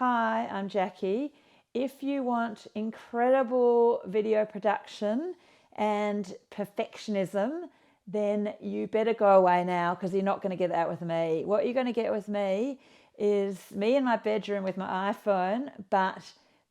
Hi, I'm Jackie. If you want incredible video production and perfectionism, then you better go away now because you're not going to get that with me. What you're going to get with me is me in my bedroom with my iPhone, but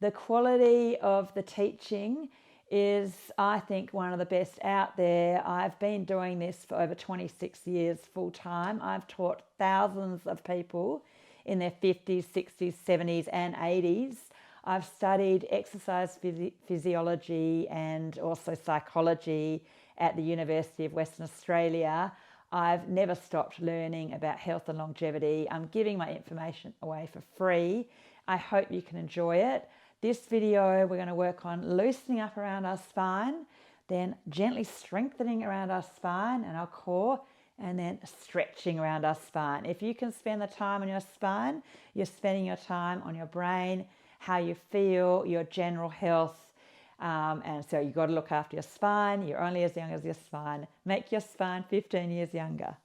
the quality of the teaching is, I think, one of the best out there. I've been doing this for over 26 years full time. I've taught thousands of people in their 50s, 60s, 70s and 80s. I've studied exercise physiology and also psychology at the University of Western Australia. I've never stopped learning about health and longevity. I'm giving my information away for free. I hope you can enjoy it. This video, we're going to work on loosening up around our spine, then gently strengthening around our spine and our core, and then stretching around our spine. If you can spend the time on your spine, you're spending your time on your brain, how you feel, your general health. And so you've got to look after your spine. You're only as young as your spine. Make your spine 15 years younger.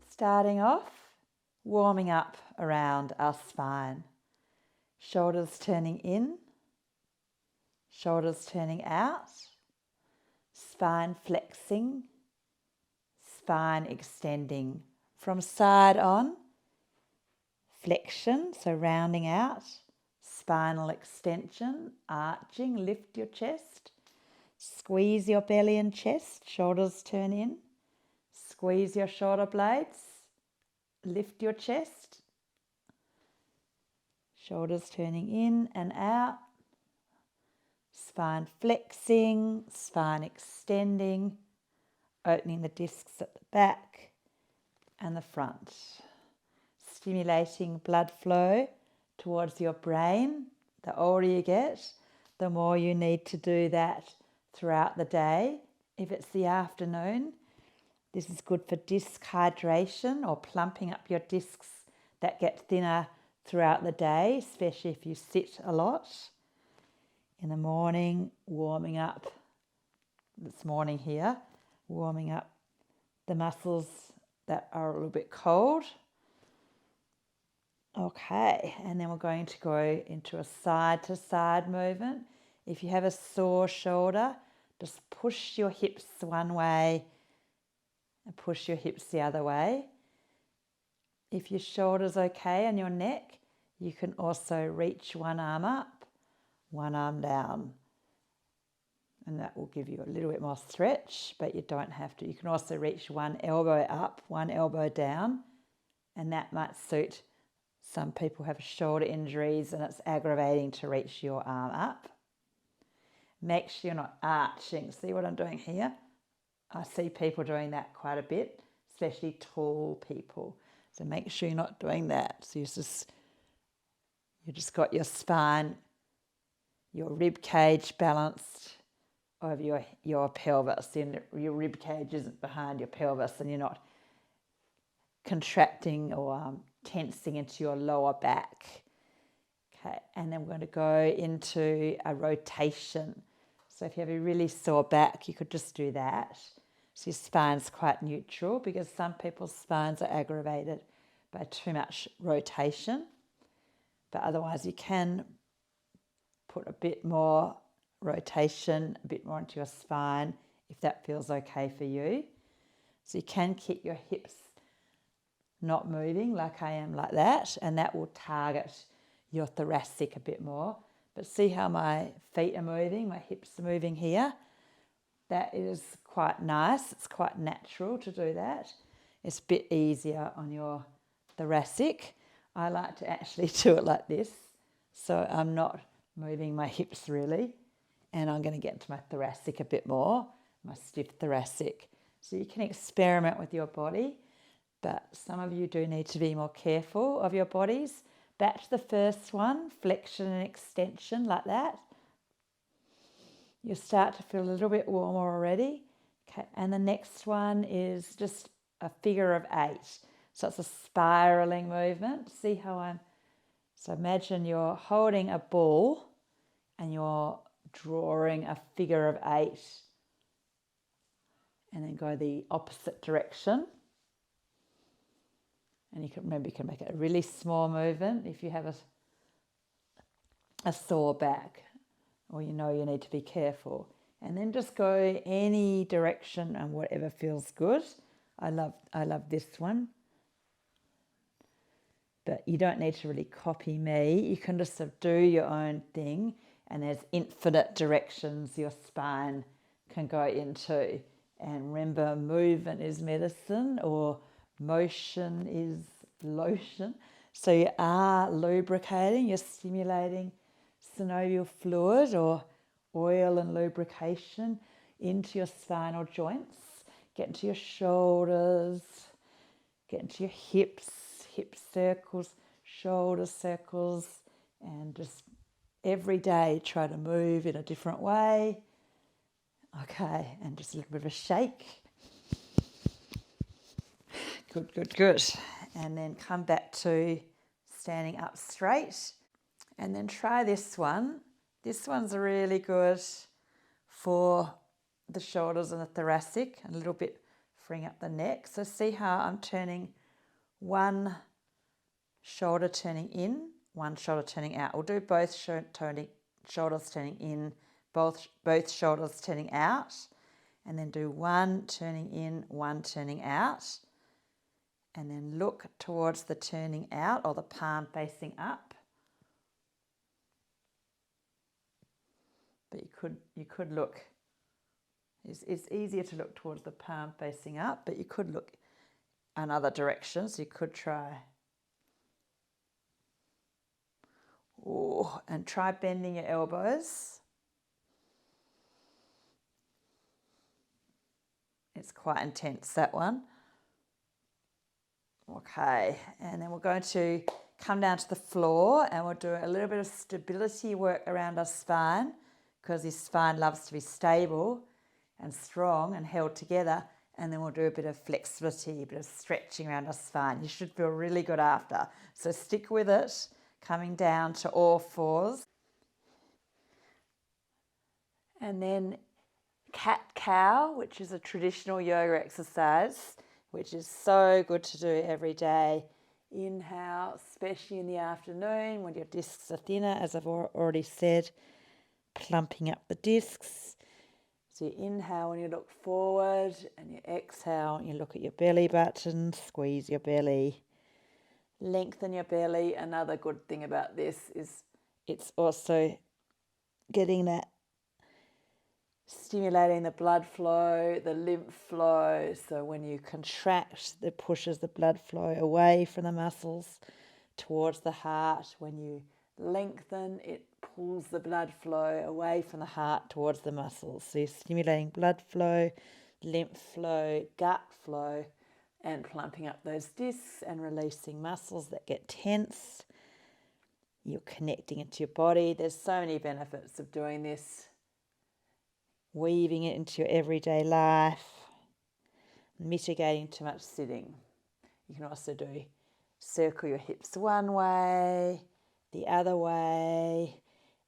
Starting off, warming up around our spine. Shoulders turning in, shoulders turning out, spine flexing, spine extending from side on, flexion, so rounding out, spinal extension, arching, lift your chest, squeeze your belly and chest, shoulders turn in, squeeze your shoulder blades, lift your chest, shoulders turning in and out, spine flexing, spine extending, opening the discs at the back and the front, stimulating blood flow towards your brain. The older you get, the more you need to do that throughout the day. If it's the afternoon, this is good for disc hydration or plumping up your discs that get thinner throughout the day, especially if you sit a lot. In the morning, warming up, this morning here, warming up the muscles that are a little bit cold. Okay, and then we're going to go into a side-to-side movement. If you have a sore shoulder, just push your hips one way and push your hips the other way. If your shoulder's okay and your neck, you can also reach one arm up, one arm down. And that will give you a little bit more stretch, but you don't have to. You can also reach one elbow up, one elbow down, and that might suit some people who have shoulder injuries and it's aggravating to reach your arm up. Make sure you're not arching. See what I'm doing here? I see people doing that quite a bit, especially tall people. So make sure you're not doing that. So you just got your spine, your rib cage balanced over your pelvis. And your rib cage isn't behind your pelvis and you're not contracting or tensing into your lower back. Okay, and then we're going to go into a rotation. So if you have a really sore back, you could just do that. So your spine's quite neutral because some people's spines are aggravated by too much rotation. But otherwise you can put a bit more rotation, a bit more into your spine if that feels okay for you. So you can keep your hips not moving like I am like that, and that will target your thoracic a bit more. But see how my feet are moving, my hips are moving here. That is quite nice. It's quite natural to do that. It's a bit easier on your thoracic. I like to actually do it like this, so I'm not moving my hips really, and I'm going to get into my thoracic a bit more, my stiff thoracic. So you can experiment with your body, but some of you do need to be more careful of your bodies. Back to the first one, flexion and extension like that. You'll start to feel a little bit warmer already. Okay, and the next one is just a figure of 8. So it's a spiraling movement. See how so imagine you're holding a ball and you're drawing a figure of 8 and then go the opposite direction. And you can remember, you can make it a really small movement if you have a sore back, or you know you need to be careful. And then just go any direction and whatever feels good. I love this one. But you don't need to really copy me. You can just sort of do your own thing, and there's infinite directions your spine can go into. And remember, movement is medicine, or motion is lotion. So you are lubricating, you're stimulating synovial fluid or oil and lubrication into your spinal joints. Get into your shoulders, get into your hips, hip circles, shoulder circles, and just every day try to move in a different way. Okay, and just a little bit of a shake. Good, good, good. And then come back to standing up straight. And then try this one. This one's really good for the shoulders and the thoracic, and a little bit freeing up the neck. So see how I'm turning one shoulder turning in, one shoulder turning out. We'll do both shoulders turning in, both shoulders turning out, and then do one turning in, one turning out, and then look towards the turning out, or the palm facing up. But you could look, it's easier to look towards the palm facing up, but you could look in other directions. You could try. Oh, and try bending your elbows. It's quite intense, that one. Okay, and then we're going to come down to the floor, and we'll do a little bit of stability work around our spine, because this spine loves to be stable and strong and held together. And then we'll do a bit of flexibility, a bit of stretching around our spine. You should feel really good after. So stick with it, coming down to all fours. And then cat-cow, which is a traditional yoga exercise, which is so good to do every day. Inhale, especially in the afternoon when your discs are thinner, as I've already said, plumping up the discs. So you inhale when you look forward, and you exhale when you look at your belly button, squeeze your belly, lengthen your belly. Another good thing about this is it's also getting that, stimulating the blood flow, the lymph flow. So when you contract, it pushes the blood flow away from the muscles towards the heart. When you lengthen, it pulls the blood flow away from the heart towards the muscles. So you're stimulating blood flow, lymph flow, gut flow, and plumping up those discs and releasing muscles that get tense. You're connecting it to your body. There's so many benefits of doing this. Weaving it into your everyday life, mitigating too much sitting. You can also do circle your hips one way, the other way,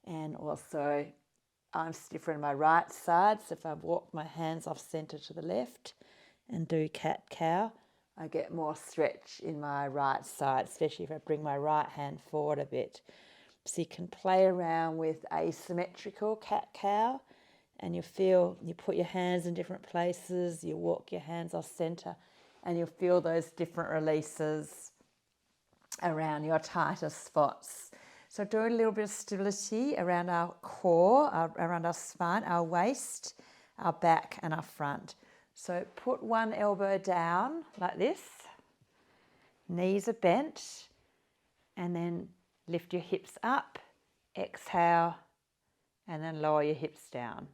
and also I'm stiffer in my right side, so if I walk my hands off centre to the left and do cat-cow, I get more stretch in my right side, especially if I bring my right hand forward a bit. So you can play around with asymmetrical cat-cow, and you put your hands in different places, you walk your hands off centre, and you'll feel those different releases around your tighter spots. So do a little bit of stability around our core, around our spine, our waist, our back and our front. So put one elbow down like this, knees are bent, and then lift your hips up, exhale, and then lower your hips down.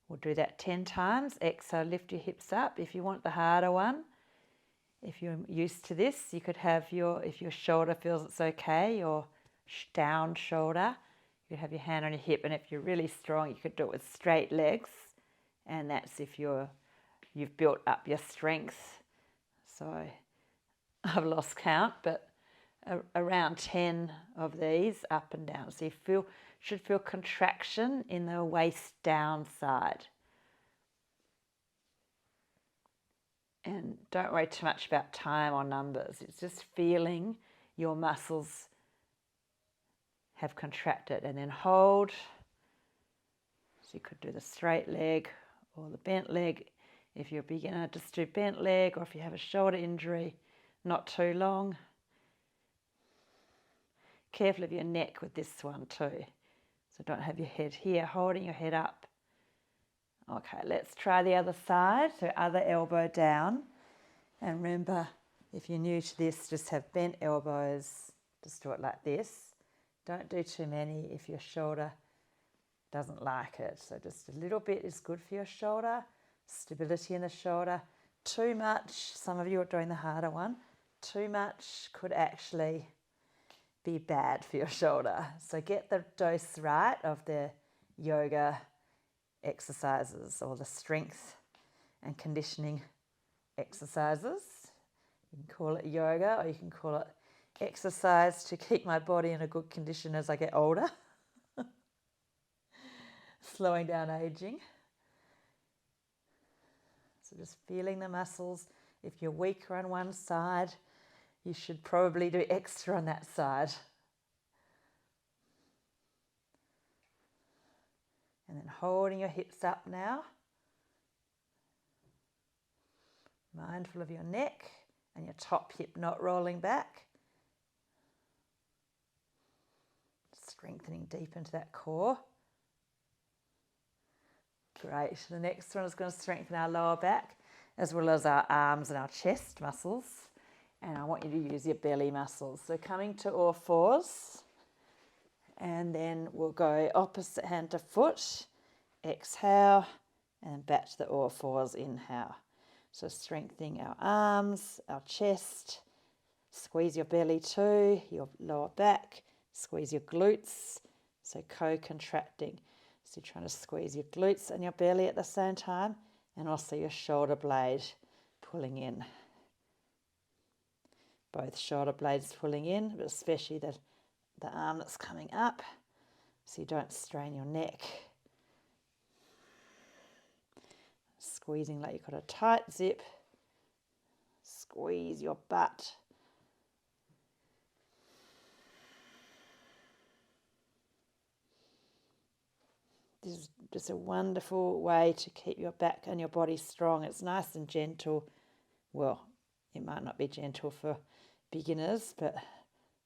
We'll do that 10 times. Exhale, lift your hips up. If you want the harder one, if you're used to this, you could have if your shoulder feels it's okay, your down shoulder, you could have your hand on your hip. And if you're really strong, you could do it with straight legs. And that's if you've built up your strength. So I've lost count, but around 10 of these up and down. So you should feel contraction in the waist down side. And don't worry too much about time or numbers. It's just feeling your muscles have contracted, and then hold. So you could do the straight leg or the bent leg. If you're a beginner, just do bent leg, or if you have a shoulder injury, not too long. Careful of your neck with this one too. So don't have your head here, holding your head up. Okay, let's try the other side. So other elbow down. And remember, if you're new to this, just have bent elbows. Just do it like this. Don't do too many if your shoulder doesn't like it. So just a little bit is good for your shoulder. Stability in the shoulder. Too much, some of you are doing the harder one. Too much could actually be bad for your shoulder. So get the dose right of the yoga exercises or the strength and conditioning exercises. You can call it yoga, or you can call it exercise to keep my body in a good condition as I get older. Slowing down aging. So just feeling the muscles. If you're weaker on one side, you should probably do extra on that side. And then holding your hips up now. Mindful of your neck and your top hip not rolling back. Strengthening deep into that core. Great. The next one is going to strengthen our lower back as well as our arms and our chest muscles. And I want you to use your belly muscles. So coming to all fours. And then we'll go opposite hand to foot. Exhale. And back to the all fours. Inhale. So strengthening our arms, our chest. Squeeze your belly too, your lower back. Squeeze your glutes. So co-contracting. So you're trying to squeeze your glutes and your belly at the same time, and also your shoulder blade pulling in. Both shoulder blades pulling in, but especially the arm that's coming up, so you don't strain your neck. Squeezing like you've got a tight zip. Squeeze your butt. This is just a wonderful way to keep your back and your body strong. It's nice and gentle. Well, it might not be gentle for beginners, but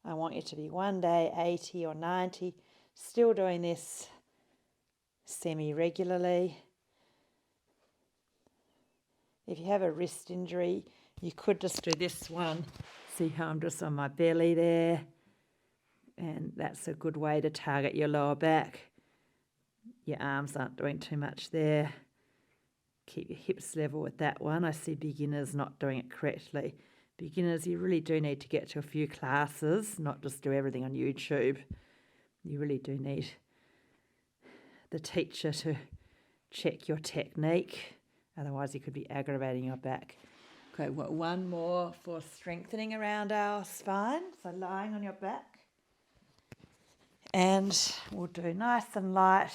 I want you to be one day 80 or 90, still doing this semi-regularly. If you have a wrist injury, you could just do this one. See how I'm just on my belly there? And that's a good way to target your lower back. Your arms aren't doing too much there. Keep your hips level with that one. I see beginners not doing it correctly. Beginners, you really do need to get to a few classes, not just do everything on YouTube. You really do need the teacher to check your technique. Otherwise, you could be aggravating your back. Okay, we've got one more for strengthening around our spine. So lying on your back. And we'll do nice and light.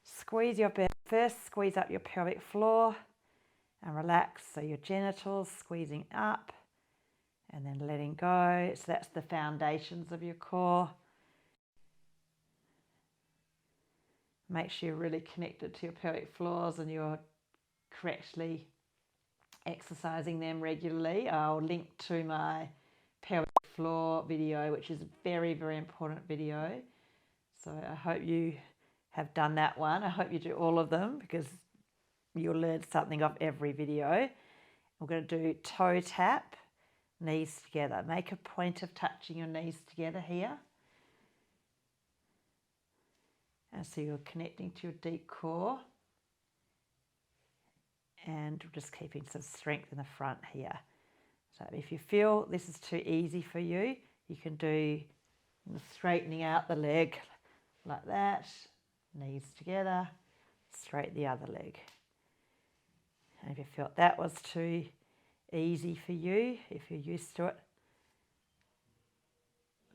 Squeeze your belly. First, squeeze up your pelvic floor and relax. So your genitals squeezing up and then letting go. So that's the foundations of your core. Make sure you're really connected to your pelvic floors and you're correctly exercising them regularly. I'll link to my pelvic floor video, which is a very, very important video. So I hope you have done that one. I hope you do all of them because you'll learn something off every video. We're going to do toe tap, knees together. Make a point of touching your knees together here. And so you're connecting to your deep core. And just keeping some strength in the front here. So if you feel this is too easy for you, you can do straightening out the leg like that, knees together, straighten the other leg. And if you felt that was too easy for you, if you're used to it.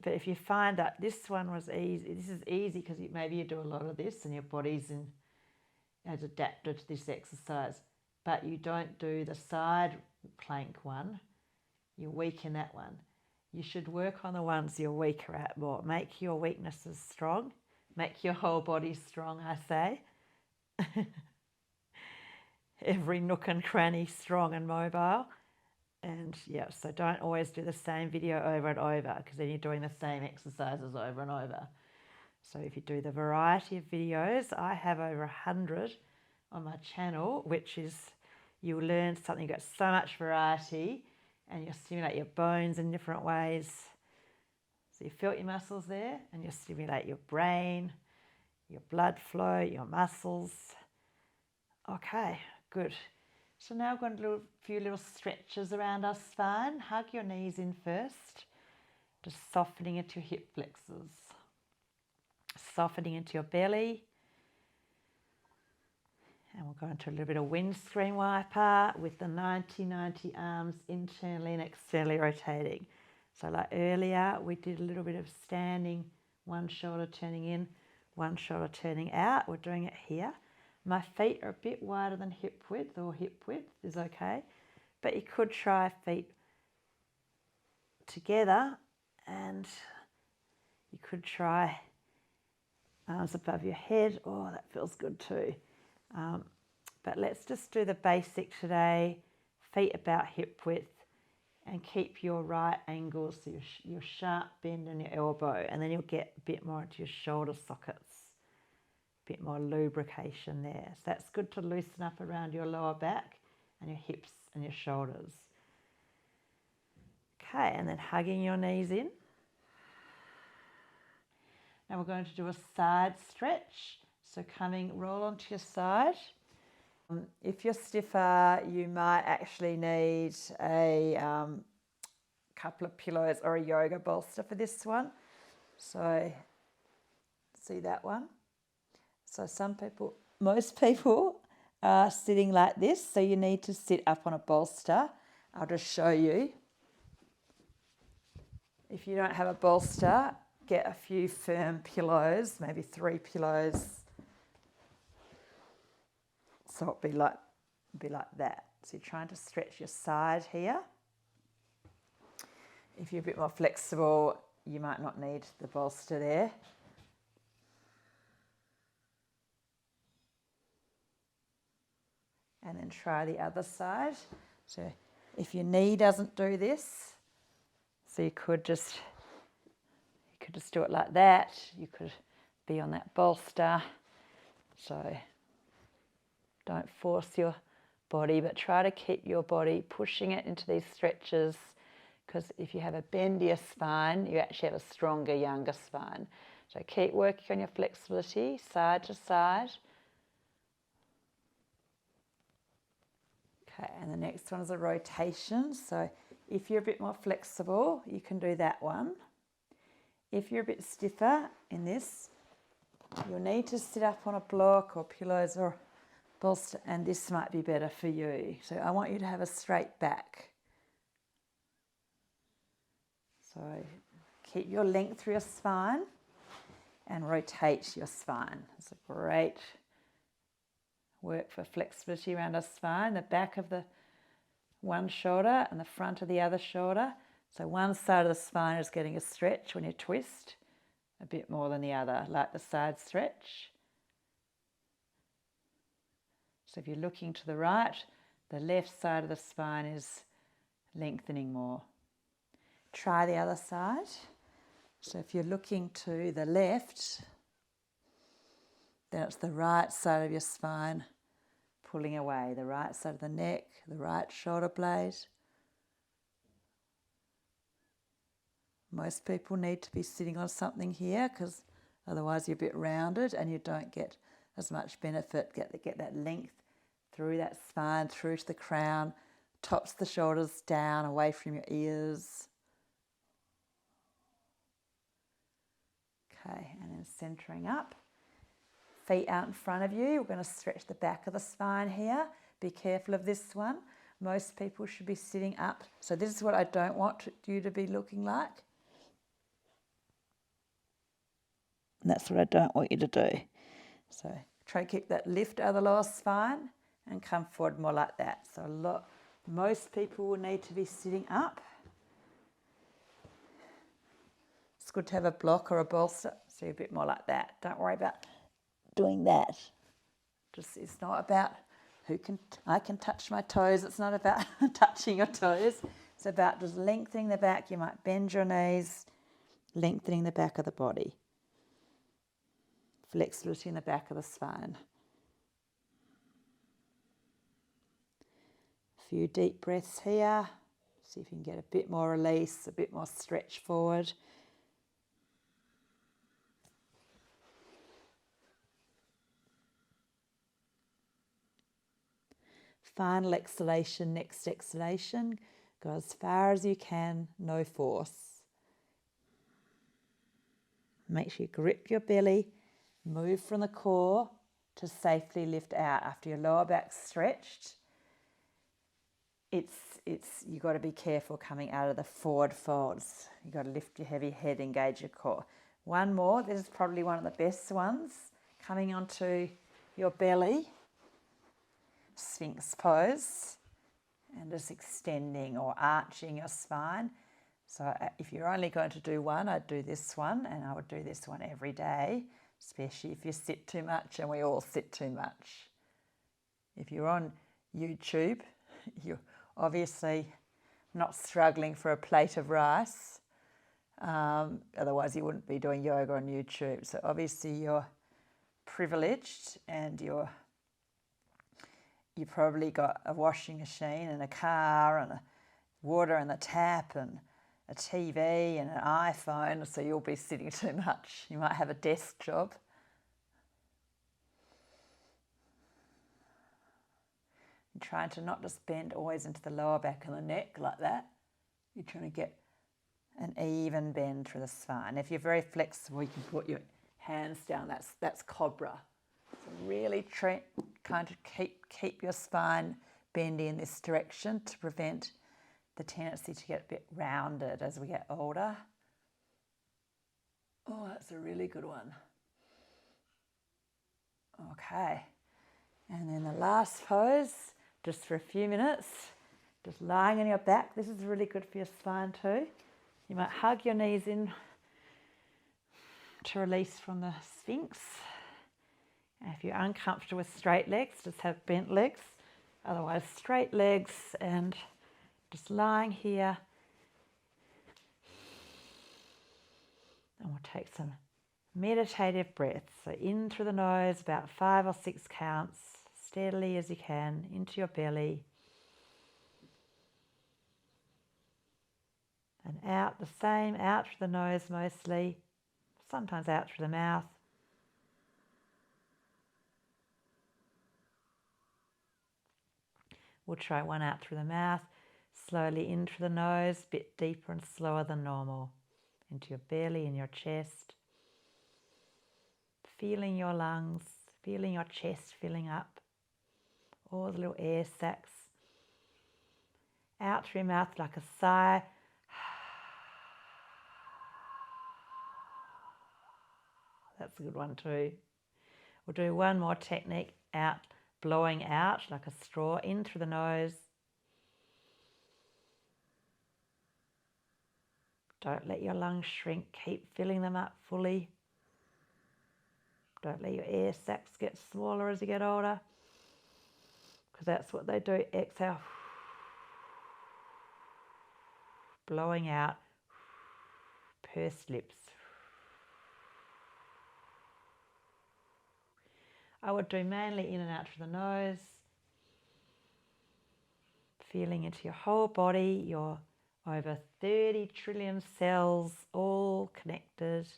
But if you find that this one was easy, this is easy because maybe you do a lot of this and your body's has adapted to this exercise. but you don't do the side plank one. You're weak in that one. You should work on the ones you're weaker at more. Make your weaknesses strong. Make your whole body strong, I say. Every nook and cranny strong and mobile. And yeah, so don't always do the same video over and over, because then you're doing the same exercises over and over. So if you do the variety of videos, I have over 100 on my channel, which is, you'll learn something, you've got so much variety, and you'll stimulate your bones in different ways. So you felt your muscles there, and you'll stimulate your brain, your blood flow, your muscles. Okay, good. So now we're going to do a few little stretches around our spine. Hug your knees in first, just softening into your hip flexors. Softening into your belly. And we'll go into a little bit of windscreen wiper with the 90-90 arms internally and externally rotating. So like earlier, we did a little bit of standing, one shoulder turning in, one shoulder turning out. We're doing it here. My feet are a bit wider than hip width, or hip width is okay. But you could try feet together, and you could try arms above your head. Oh, that feels good too. But let's just do the basic today. Feet about hip width, and keep your right angles, so your sharp bend in your elbow, and then you'll get a bit more into your shoulder sockets. Bit more lubrication there. So that's good to loosen up around your lower back and your hips and your shoulders. Okay, and then hugging your knees in. Now we're going to do a side stretch. So roll onto your side. If you're stiffer, you might actually need a couple of pillows or a yoga bolster for this one. So see that one? So most people are sitting like this, so you need to sit up on a bolster. I'll just show you. If you don't have a bolster, get a few firm pillows, maybe 3 pillows. So it'll be like that. So you're trying to stretch your side here. If you're a bit more flexible, you might not need the bolster there. And then try the other side. So if your knee doesn't do this, so you could just do it like that. You could be on that bolster. So don't force your body, but try to keep your body pushing it into these stretches, because if you have a bendier spine, you actually have a stronger, younger spine. So keep working on your flexibility, side to side. Okay, and the next one is a rotation. So if you're a bit more flexible, you can do that one. If you're a bit stiffer in this, you'll need to sit up on a block or pillows or bolster, and this might be better for you. So I want you to have a straight back. So keep your length through your spine and rotate your spine. It's a great work for flexibility around our spine, the back of the one shoulder and the front of the other shoulder. So one side of the spine is getting a stretch when you twist, a bit more than the other, like the side stretch. So if you're looking to the right, the left side of the spine is lengthening more. Try the other side. So if you're looking to the left, then it's the right side of your spine pulling away, the right side of the neck, the right shoulder blade. Most people need to be sitting on something here, because otherwise you're a bit rounded and you don't get as much benefit, get that length through that spine, through to the crown, tops the shoulders down, away from your ears. Okay, and then centering up. Feet out in front of you. We're going to stretch the back of the spine here. Be careful of this one. Most people should be sitting up. So this is what I don't want you to be looking like. And that's what I don't want you to do. So try to keep that lift out of the lower spine and come forward more like that. So most people will need to be sitting up. It's good to have a block or a bolster, so you're a bit more like that. Don't worry about doing that. It's not about I can touch my toes. It's not about touching your toes. It's about just lengthening the back. You might bend your knees, lengthening the back of the body. Flexibility in the back of the spine. A few deep breaths here. See if you can get a bit more release, a bit more stretch forward. Final exhalation, next exhalation. Go as far as you can, no force. Make sure you grip your belly, move from the core to safely lift out. After your lower back's stretched, you've got to be careful coming out of the forward folds. You've got to lift your heavy head, engage your core. One more, this is probably one of the best ones. Coming onto your belly, Sphinx pose, and just extending or arching your spine. So if you're only going to do one, I'd do this one, and I would do this one every day, especially if you sit too much, and we all sit too much. If you're on YouTube, you're obviously not struggling for a plate of rice. Otherwise you wouldn't be doing yoga on YouTube. So obviously you're privileged, and you probably got a washing machine and a car and water and the tap and a TV and an iPhone, so you'll be sitting too much. You might have a desk job. And trying to not just bend always into the lower back and the neck like that. You're trying to get an even bend through the spine. If you're very flexible, you can put your hands down. That's cobra. So really kind of keep your spine bendy in this direction to prevent the tendency to get a bit rounded as we get older. Oh, that's a really good one. Okay. And then the last pose, just for a few minutes, just lying on your back. This is really good for your spine too. You might hug your knees in to release from the Sphinx. And if you're uncomfortable with straight legs, just have bent legs. Otherwise, straight legs, and just lying here. And we'll take some meditative breaths. So in through the nose, about 5 or 6 counts, steadily as you can, into your belly. And out the same, out through the nose mostly, sometimes out through the mouth. We'll try one out through the mouth, slowly in through the nose, a bit deeper and slower than normal, into your belly and your chest. Feeling your lungs, feeling your chest filling up, all the little air sacs. Out through your mouth like a sigh. That's a good one too. We'll do one more technique, out, blowing out like a straw, in through the nose. Don't let your lungs shrink, keep filling them up fully. Don't let your air sacs get smaller as you get older, because that's what they do. Exhale, blowing out, pursed lips. I would do mainly in and out through the nose, feeling into your whole body, your over 30 trillion cells, all connected,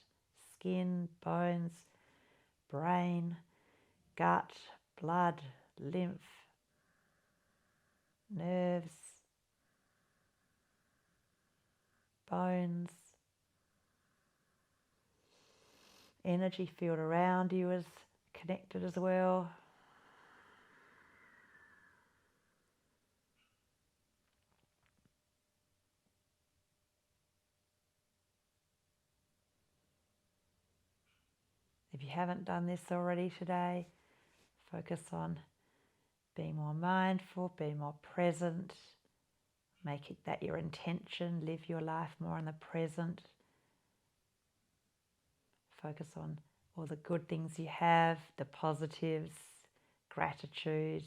skin, bones, brain, gut, blood, lymph, nerves, bones, energy field around you is connected as well. If you haven't done this already today, focus on Being more mindful, being more present, making that your intention, live your life more in the present. Focus on all the good things you have, the positives, gratitude.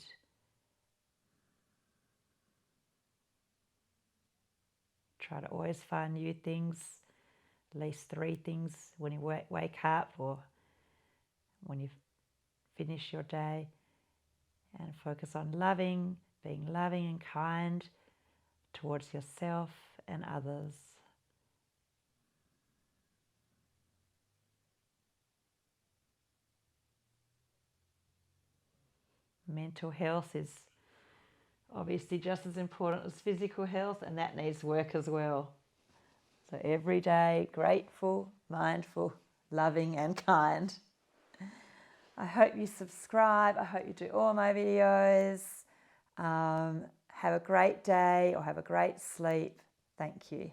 Try to always find new things, at least 3 things when you wake up or when you finish your day. And focus on being loving and kind towards yourself and others. Mental health is obviously just as important as physical health, and that needs work as well. So every day, grateful, mindful, loving and kind. I hope you subscribe. I hope you do all my videos. Have a great day or have a great sleep. Thank you.